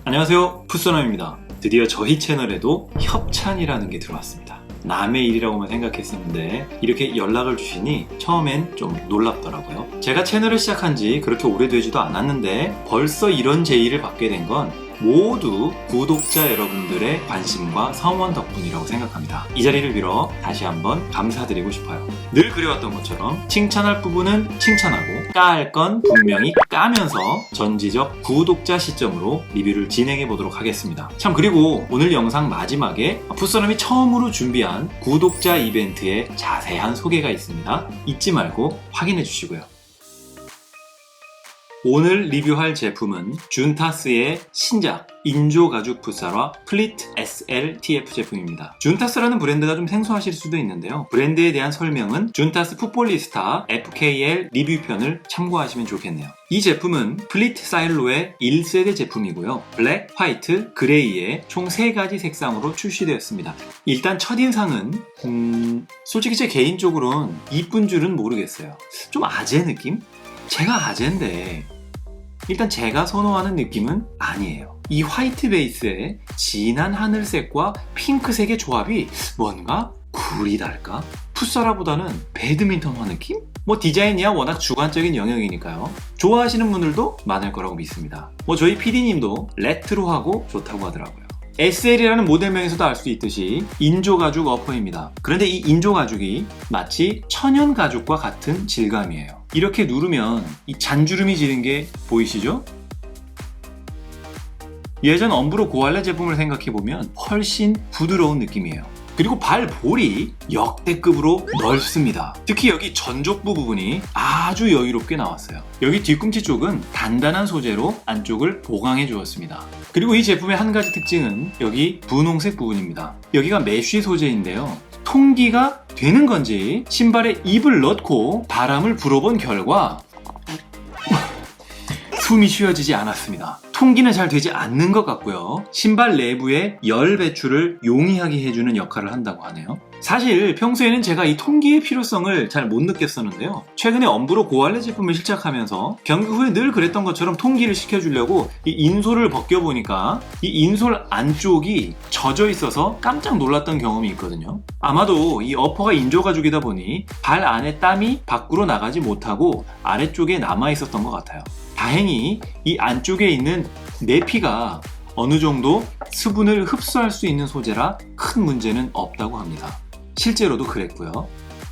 안녕하세요, 풋소남입니다. 드디어 저희 채널에도 협찬이라는 게 들어왔습니다. 남의 일이라고만 생각했었는데 이렇게 연락을 주시니 처음엔 좀 놀랍더라고요. 제가 채널을 시작한 지 그렇게 오래되지도 않았는데 벌써 이런 제의를 받게 된 건 모두 구독자 여러분들의 관심과 성원 덕분이라고 생각합니다. 이 자리를 빌어 다시 한번 감사드리고 싶어요. 늘 그래왔던 것처럼 칭찬할 부분은 칭찬하고 까할 건 분명히 까면서 전지적 구독자 시점으로 리뷰를 진행해 보도록 하겠습니다. 참, 그리고 오늘 영상 마지막에 풋소남이 처음으로 준비한 구독자 이벤트의 자세한 소개가 있습니다. 잊지 말고 확인해 주시고요. 오늘 리뷰할 제품은 준타스의 신작 인조가죽 풋살화 플리트 SL TF 제품입니다. 준타스라는 브랜드가 좀 생소하실 수도 있는데요. 브랜드에 대한 설명은 준타스 풋볼리스타 FKL 리뷰편을 참고하시면 좋겠네요. 이 제품은 플리트 사일로의 1세대 제품이고요. 블랙, 화이트, 그레이의 총 3가지 색상으로 출시되었습니다. 일단 첫인상은 솔직히 제 개인적으로는 이쁜 줄은 모르겠어요. 좀 아재 느낌? 제가 아재인데 일단 제가 선호하는 느낌은 아니에요. 이 화이트 베이스에 진한 하늘색과 핑크색의 조합이 뭔가 구리달까? 풋살화보다는 배드민턴화 느낌? 디자인이야 워낙 주관적인 영역이니까요. 좋아하시는 분들도 많을 거라고 믿습니다. 저희 PD님도 레트로하고 좋다고 하더라고요. SL이라는 모델명에서도 알 수 있듯이 인조가죽 어퍼입니다. 그런데 이 인조가죽이 마치 천연가죽과 같은 질감이에요. 이렇게 누르면 이 잔주름이 지는 게 보이시죠? 예전 엄브로 고알레 제품을 생각해보면 훨씬 부드러운 느낌이에요. 그리고 발볼이 역대급으로 넓습니다. 특히 여기 전족부 부분이 아주 여유롭게 나왔어요. 여기 뒤꿈치 쪽은 단단한 소재로 안쪽을 보강해 주었습니다. 그리고 이 제품의 한 가지 특징은 여기 분홍색 부분입니다. 여기가 메쉬 소재인데요. 통기가 되는 건지 신발에 입을 넣고 바람을 불어본 결과 숨이 쉬어지지 않았습니다. 통기는 잘 되지 않는 것 같고요. 신발 내부의 열 배출을 용이하게 해주는 역할을 한다고 하네요. 사실 평소에는 제가 이 통기의 필요성을 잘 못 느꼈었는데요. 최근에 엄브로 고알레 제품을 시작하면서 경기 후에 늘 그랬던 것처럼 통기를 시켜주려고 이 인솔을 벗겨보니까 이 인솔 안쪽이 젖어 있어서 깜짝 놀랐던 경험이 있거든요. 아마도 이 어퍼가 인조가죽이다 보니 발 안에 땀이 밖으로 나가지 못하고 아래쪽에 남아 있었던 것 같아요. 다행히 이 안쪽에 있는 내피가 어느 정도 수분을 흡수할 수 있는 소재라 큰 문제는 없다고 합니다. 실제로도 그랬고요.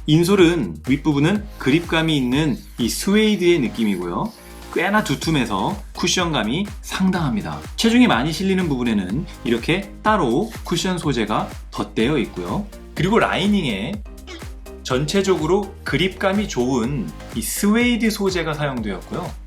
인솔은 윗부분은 그립감이 있는 이 스웨이드의 느낌이고요. 꽤나 두툼해서 쿠션감이 상당합니다. 체중이 많이 실리는 부분에는 이렇게 따로 쿠션 소재가 덧대어 있고요. 그리고 라이닝에 전체적으로 그립감이 좋은 이 스웨이드 소재가 사용되었고요.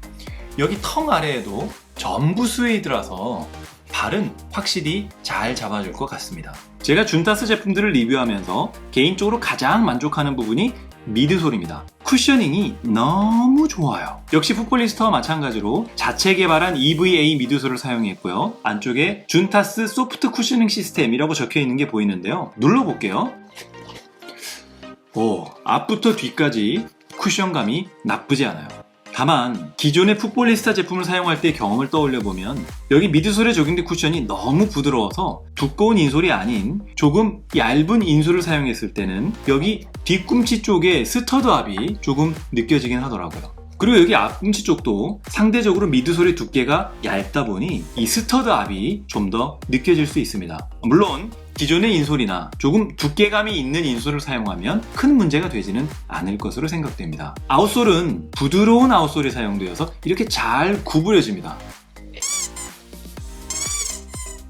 여기 턱 아래에도 전부 스웨이드라서 발은 확실히 잘 잡아줄 것 같습니다. 제가 준타스 제품들을 리뷰하면서 개인적으로 가장 만족하는 부분이 미드솔입니다. 쿠셔닝이 너무 좋아요. 역시 풋볼리스타와 마찬가지로 자체 개발한 EVA 미드솔을 사용했고요. 안쪽에 준타스 소프트 쿠셔닝 시스템이라고 적혀 있는 게 보이는데요. 눌러볼게요. 앞부터 뒤까지 쿠션감이 나쁘지 않아요. 다만 기존의 풋볼리스타 제품을 사용할 때의 경험을 떠올려보면 여기 미드솔의 적용된 쿠션이 너무 부드러워서 두꺼운 인솔이 아닌 조금 얇은 인솔을 사용했을 때는 여기 뒤꿈치 쪽에 스터드 압이 조금 느껴지긴 하더라고요. 그리고 여기 앞꿈치 쪽도 상대적으로 미드솔의 두께가 얇다 보니 이 스터드 압이 좀 더 느껴질 수 있습니다. 물론 기존의 인솔이나 조금 두께감이 있는 인솔을 사용하면 큰 문제가 되지는 않을 것으로 생각됩니다. 아웃솔은 부드러운 아웃솔이 사용되어서 이렇게 잘 구부려집니다.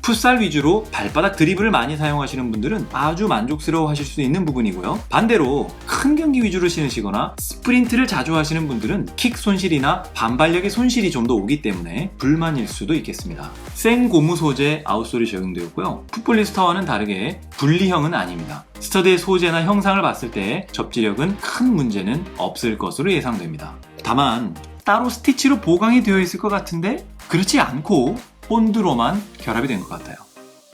풋살 위주로 발바닥 드리블을 많이 사용하시는 분들은 아주 만족스러워 하실 수 있는 부분이고요. 반대로 큰 경기 위주로 신으시거나 스프린트를 자주 하시는 분들은 킥 손실이나 반발력의 손실이 좀 더 오기 때문에 불만일 수도 있겠습니다. 생고무 소재 아웃솔이 적용되었고요. 풋볼리스타와는 다르게 분리형은 아닙니다. 스터드의 소재나 형상을 봤을 때 접지력은 큰 문제는 없을 것으로 예상됩니다. 다만 따로 스티치로 보강이 되어 있을 것 같은데 그렇지 않고 본드로만 결합이 된 것 같아요.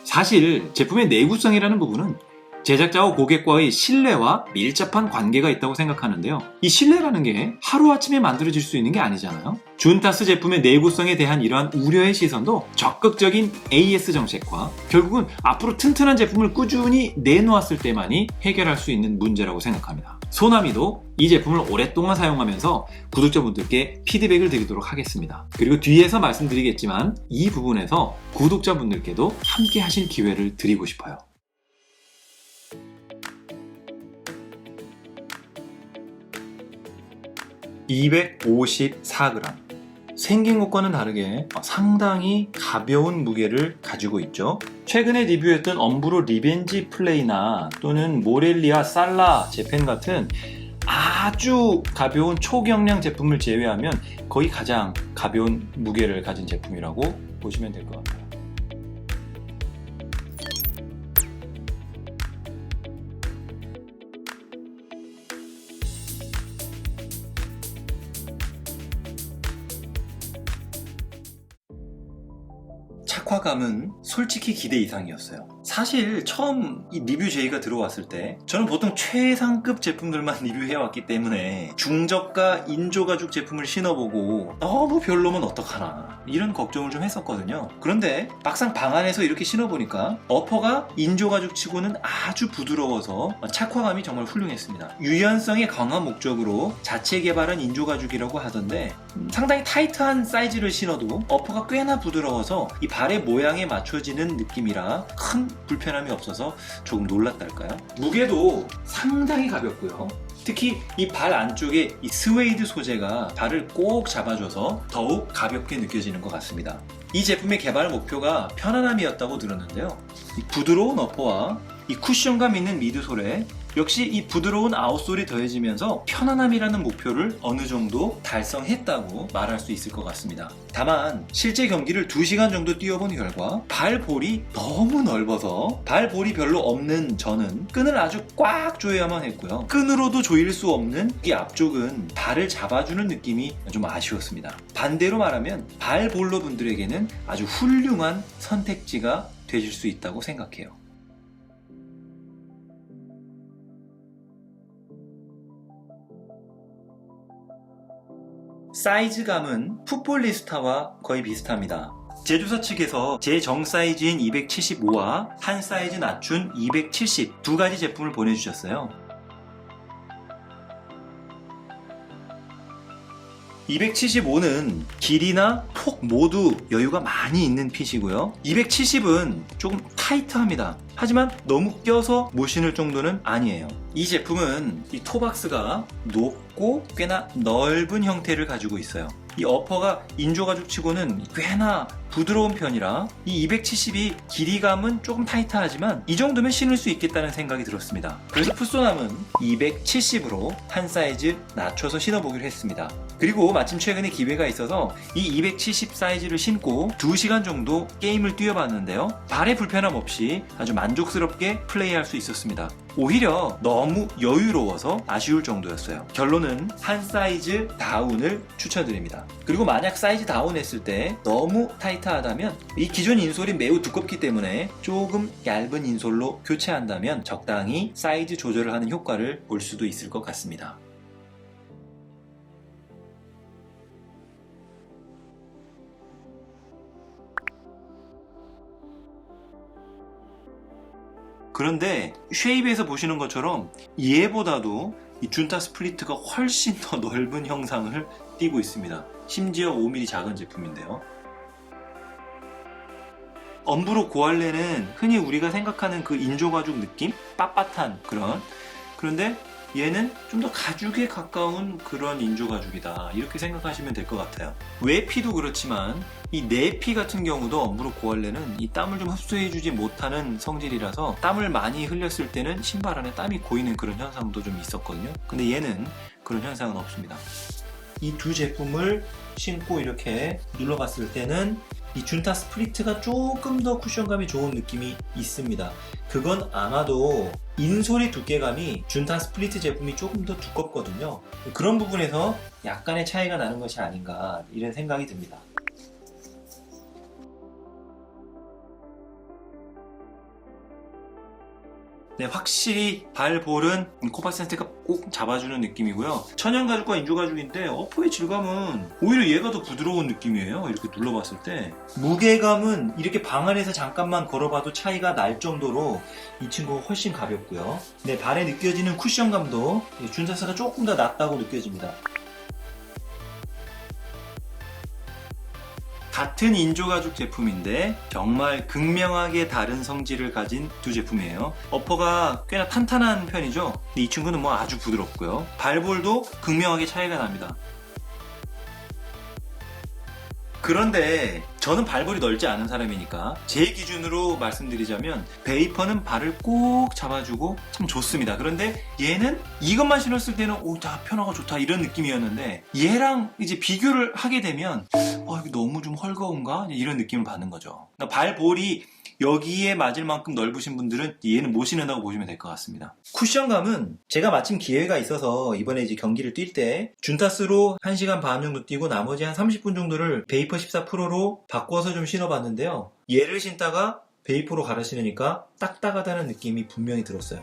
사실 제품의 내구성이라는 부분은 제작자와 고객과의 신뢰와 밀접한 관계가 있다고 생각하는데요. 이 신뢰라는 게 하루아침에 만들어질 수 있는 게 아니잖아요. 준타스 제품의 내구성에 대한 이러한 우려의 시선도 적극적인 AS 정책과 결국은 앞으로 튼튼한 제품을 꾸준히 내놓았을 때만이 해결할 수 있는 문제라고 생각합니다. 소나미도 이 제품을 오랫동안 사용하면서 구독자분들께 피드백을 드리도록 하겠습니다. 그리고 뒤에서 말씀드리겠지만 이 부분에서 구독자분들께도 함께 하실 기회를 드리고 싶어요. 254g. 생긴 것과는 다르게 상당히 가벼운 무게를 가지고 있죠. 최근에 리뷰했던 엄브로 리벤지 플레이나 또는 모렐리아 살라 재팬 같은 아주 가벼운 초경량 제품을 제외하면 거의 가장 가벼운 무게를 가진 제품이라고 보시면 될 것 같아요. 착화감은 솔직히 기대 이상이었어요. 사실 처음 이 리뷰 제의가 들어왔을 때 저는 보통 최상급 제품들만 리뷰해왔기 때문에 중저가 인조가죽 제품을 신어보고 너무 별로면 어떡하나 이런 걱정을 좀 했었거든요. 그런데 막상 방 안에서 이렇게 신어보니까 어퍼가 인조가죽 치고는 아주 부드러워서 착화감이 정말 훌륭했습니다. 유연성의 강화 목적으로 자체 개발한 인조가죽이라고 하던데 상당히 타이트한 사이즈를 신어도 어퍼가 꽤나 부드러워서 이 발의 모양에 맞춰지는 느낌이라 큰 불편함이 없어서 조금 놀랐달까요? 무게도 상당히 가볍고요. 특히 이 발 안쪽에 이 스웨이드 소재가 발을 꼭 잡아줘서 더욱 가볍게 느껴지는 것 같습니다. 이 제품의 개발 목표가 편안함이었다고 들었는데요. 이 부드러운 어퍼와 이 쿠션감 있는 미드솔에 역시 이 부드러운 아웃솔이 더해지면서 편안함이라는 목표를 어느 정도 달성했다고 말할 수 있을 것 같습니다. 다만 실제 경기를 2시간 정도 뛰어본 결과 발볼이 너무 넓어서 발볼이 별로 없는 저는 끈을 아주 꽉 조여야만 했고요. 끈으로도 조일 수 없는 이 앞쪽은 발을 잡아주는 느낌이 좀 아쉬웠습니다. 반대로 말하면 발볼러 분들에게는 아주 훌륭한 선택지가 되실 수 있다고 생각해요. 사이즈감은 풋볼리스타와 거의 비슷합니다. 제조사 측에서 제 정 사이즈인 275와 한 사이즈 낮춘 270 두 가지 제품을 보내주셨어요. 275는 길이나 폭 모두 여유가 많이 있는 핏이고요. 270은 조금 타이트합니다. 하지만 너무 껴서 못 신을 정도는 아니에요. 이 제품은 이 토박스가 높고 꽤나 넓은 형태를 가지고 있어요. 이 어퍼가 인조가죽 치고는 꽤나 부드러운 편이라 이 270이 길이감은 조금 타이트하지만 이 정도면 신을 수 있겠다는 생각이 들었습니다. 그래서 풋소남은 270으로 한 사이즈 낮춰서 신어보기로 했습니다. 그리고 마침 최근에 기회가 있어서 이 270 사이즈를 신고 2시간 정도 게임을 뛰어봤는데요. 발의 불편함 없이 아주 만족스럽게 플레이할 수 있었습니다. 오히려 너무 여유로워서 아쉬울 정도였어요. 결론은 한 사이즈 다운을 추천드립니다. 그리고 만약 사이즈 다운 했을 때 너무 타이트하다면 이 기존 인솔이 매우 두껍기 때문에 조금 얇은 인솔로 교체한다면 적당히 사이즈 조절을 하는 효과를 볼 수도 있을 것 같습니다. 그런데 쉐입에서 보시는 것처럼 얘보다도 이 준타 스플리트가 훨씬 더 넓은 형상을 띠고 있습니다. 심지어 5mm 작은 제품인데요. 엄브로 고알레는 흔히 우리가 생각하는 그 인조가죽 느낌? 빳빳한 그런데 얘는 좀 더 가죽에 가까운 그런 인조가죽이다 이렇게 생각하시면 될 것 같아요. 외피도 그렇지만 이 내피 같은 경우도 엄브로 고알레는 이 땀을 좀 흡수해주지 못하는 성질이라서 땀을 많이 흘렸을 때는 신발 안에 땀이 고이는 그런 현상도 좀 있었거든요. 근데 얘는 그런 현상은 없습니다. 이 두 제품을 신고 이렇게 눌러봤을 때는 이 준타 스플리트가 조금 더 쿠션감이 좋은 느낌이 있습니다. 그건 아마도 인솔의 두께감이 준타 스플리트 제품이 조금 더 두껍거든요. 그런 부분에서 약간의 차이가 나는 것이 아닌가 이런 생각이 듭니다. 네, 확실히 발볼은 코파센스가 꼭 잡아주는 느낌이고요. 천연가죽과 인조가죽인데 어퍼의 질감은 오히려 얘가 더 부드러운 느낌이에요. 이렇게 눌러봤을 때 무게감은 이렇게 방 안에서 잠깐만 걸어봐도 차이가 날 정도로 이 친구가 훨씬 가볍고요. 네, 발에 느껴지는 쿠션감도 준타스가 조금 더 낮다고 느껴집니다. 같은 인조가죽 제품인데 정말 극명하게 다른 성질을 가진 두 제품이에요. 어퍼가 꽤나 탄탄한 편이죠. 근데 이 친구는 뭐 아주 부드럽고요. 발볼도 극명하게 차이가 납니다. 그런데 저는 발볼이 넓지 않은 사람이니까 제 기준으로 말씀드리자면 베이퍼는 발을 꼭 잡아주고 참 좋습니다. 그런데 얘는 이것만 신었을 때는 오, 다 편하고 좋다 이런 느낌이었는데 얘랑 이제 비교를 하게 되면 이거 너무 좀 헐거운가? 이런 느낌을 받는 거죠. 그러니까 발볼이 여기에 맞을 만큼 넓으신 분들은 얘는 못 신는다고 보시면 될 것 같습니다. 쿠션감은 제가 마침 기회가 있어서 이번에 이제 경기를 뛸 때 준타스로 1시간 반 정도 뛰고 나머지 한 30분 정도를 베이퍼 14 프로로 바꿔서 좀 신어봤는데요. 얘를 신다가 베이퍼로 갈아 신으니까 딱딱하다는 느낌이 분명히 들었어요.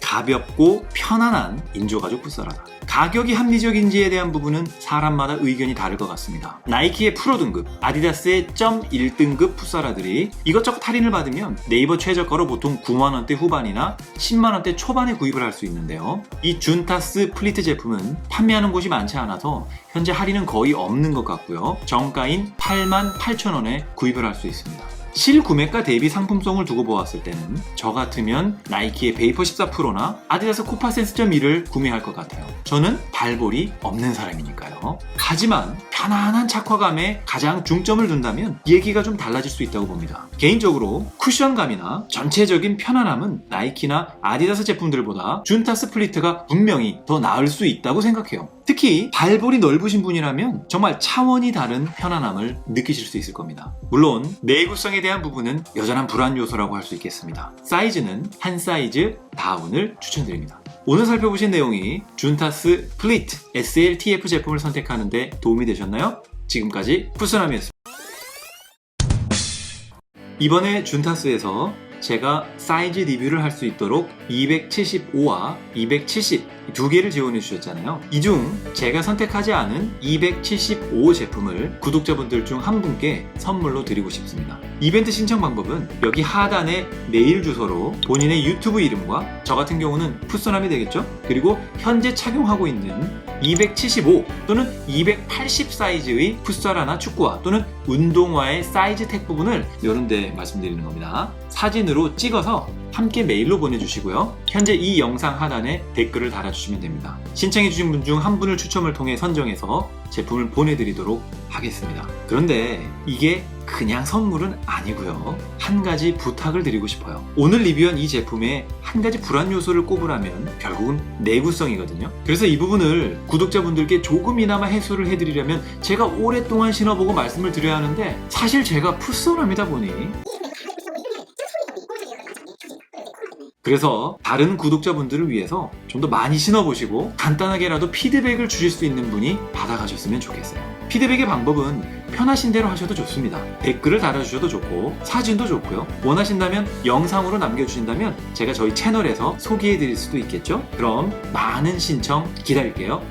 가볍고 편안한 인조가죽 풋살하다. 가격이 합리적인지에 대한 부분은 사람마다 의견이 다를 것 같습니다. 나이키의 프로 등급, 아디다스의 .1등급 풋살화들이 이것저것 할인을 받으면 네이버 최저가로 보통 9만원대 후반이나 10만원대 초반에 구입을 할 수 있는데요. 이 준타스 플리트 제품은 판매하는 곳이 많지 않아서 현재 할인은 거의 없는 것 같고요. 정가인 88,000원에 구입을 할 수 있습니다. 실구매가 대비 상품성을 두고 보았을 때는 저 같으면 나이키의 베이퍼 14 프로나 아디다스 코파센스 .1을 구매할 것 같아요. 저는 발볼이 없는 사람이니까요. 하지만 편안한 착화감에 가장 중점을 둔다면 얘기가 좀 달라질 수 있다고 봅니다. 개인적으로 쿠션감이나 전체적인 편안함은 나이키나 아디다스 제품들보다 준타스 플리트가 분명히 더 나을 수 있다고 생각해요. 특히 발볼이 넓으신 분이라면 정말 차원이 다른 편안함을 느끼실 수 있을 겁니다. 물론 내구성에 대한 부분은 여전한 불안 요소라고 할 수 있겠습니다. 사이즈는 한 사이즈 다운을 추천드립니다. 오늘 살펴보신 내용이 준타스 플리트 SLTF 제품을 선택하는 데 도움이 되셨나요? 지금까지 풋선함이었습니다. 이번에 준타스에서 제가 사이즈 리뷰를 할 수 있도록 275와 270 두 개를 지원해 주셨잖아요. 이 중 제가 선택하지 않은 275 제품을 구독자분들 중 한 분께 선물로 드리고 싶습니다. 이벤트 신청 방법은 여기 하단에 메일 주소로 본인의 유튜브 이름과 저 같은 경우는 풋선함이 되겠죠? 그리고 현재 착용하고 있는 275 또는 280 사이즈의 풋살화나 축구화 또는 운동화의 사이즈 택 부분을 이런 데 말씀드리는 겁니다. 사진으로 찍어서 함께 메일로 보내주시고요. 현재 이 영상 하단에 댓글을 달아주시면 됩니다. 신청해주신 분 중 한 분을 추첨을 통해 선정해서 제품을 보내드리도록 하겠습니다. 그런데 이게 그냥 선물은 아니고요. 한 가지 부탁을 드리고 싶어요. 오늘 리뷰한 이 제품의 한 가지 불안 요소를 꼽으라면 결국은 내구성이거든요. 그래서 이 부분을 구독자분들께 조금이나마 해소를 해드리려면 제가 오랫동안 신어보고 말씀을 드려야 하는데 사실 제가 풋선함이다 보니 그래서 다른 구독자분들을 위해서 좀 더 많이 신어보시고 간단하게라도 피드백을 주실 수 있는 분이 받아가셨으면 좋겠어요. 피드백의 방법은 편하신 대로 하셔도 좋습니다. 댓글을 달아주셔도 좋고 사진도 좋고요. 원하신다면 영상으로 남겨주신다면 제가 저희 채널에서 소개해드릴 수도 있겠죠? 그럼 많은 신청 기다릴게요.